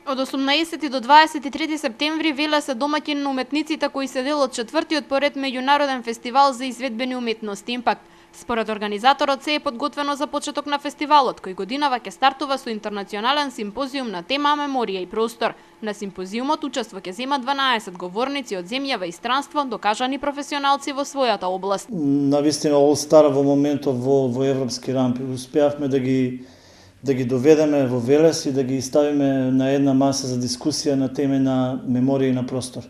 Од 18 до 23 септември веле се домаќин на уметниците кои се дел од четвртиот поред меѓународен фестивал за изведбени уметности Импакт. Според организаторот се е подготвено за почеток на фестивалот, кој годинава ќе стартува со интернационален симпозиум на тема меморија и простор. На симпозиумот учество ќе зема 12 говорници од земјава и странство, докажани професионалци во својата област. Навистина All Star во моментов во европски рамки успеавме да ги доведеме во Велес и да ги ставиме на една маса за дискусија на теме на меморија и на простор.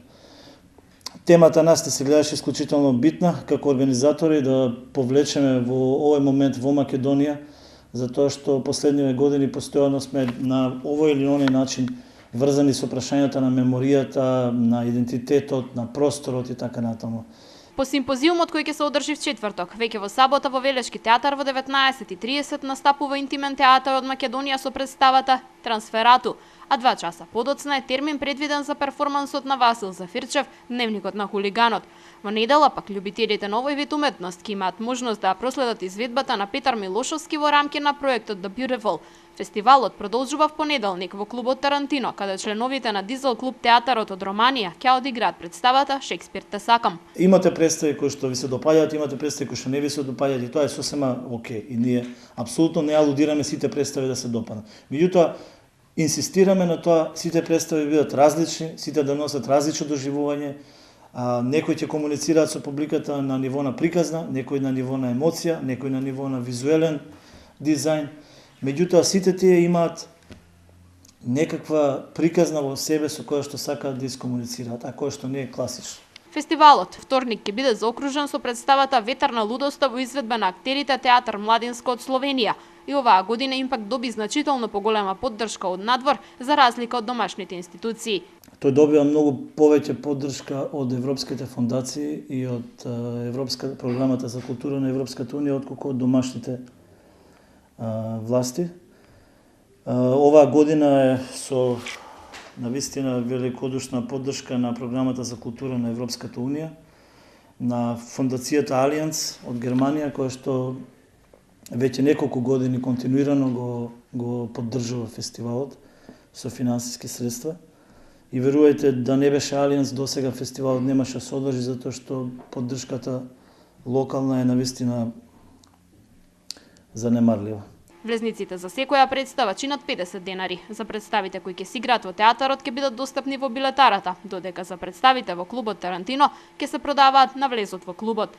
Темата нас се гледаше исклучително битна како организатори да повлечеме во овој момент во Македонија, затоа што последниве години постојано сме на овој или оној начин врзани со прашањата на меморијата, на идентитетот, на просторот и така натаму. По симпозиумот кој ќе се одржи в четврток, веќе во сабота во Велешки театар во 19:30 настапува интимен театар од Македонија со представата Трансферату, а 2 часа подоцна е термин предвиден за перформансот на Васил Зафирчев, Дневникот на хулиганот. Во недела пак љубителите на овој вид уметност ќе имаат можност да проследат изведбата на Петар Милошовски во рамки на проектот The Beautiful. Фестивалот продолжува в понеделник во клубот Тарантино, каде членовите на Дизел клуб театарот од Романија ќе одиграат представата Шекспир те сакам. Имате представи кои што ви се допаѓаат, имате представи кои што не ви се допаѓаат и тоа е сосема окей. И ние апсолутно не алудираме сите представи да се допаднат. Меѓутоа инсистираме на тоа сите представи бидат различни, сите да носат различно доживување. Некои ќе комуницираат со публиката на ниво на приказна, некои на ниво на емоција, некои на ниво на визуелен дизајн. Меѓутоа сите тие имаат некаква приказна во себе со која што сакаат да искомуницираат, а која што не е класично. Фестивалот вторник ќе биде заокружен со представата Ветар на лудоста во изведба на актерите Театар Младинско од Словенија. И оваа година Импакт доби значително поголема поддршка од надвор, за разлика од домашните институции. Тој добива многу повеќе поддршка од европските фондации и од Европска програмата за култура на Европската унија отколку од домашните власти. Оваа година е со навистина великодушна поддршка на програмата за култура на Европската унија, на фондацијата Алијанс од Германија, која што веќе неколку години континуирано го поддржува фестивалот со финансиски средства. И верувајте, да не беше Алијанс, досега фестивалот немаше се одржи, затоа што поддршката локална е навистина занемарлива. Влезниците за секоја представа чинат 50 денари. За представите кои ќе се играат во театарот ќе бидат достапни во билетарата, додека за представите во клубот Тарантино ќе се продаваат на влезот во клубот.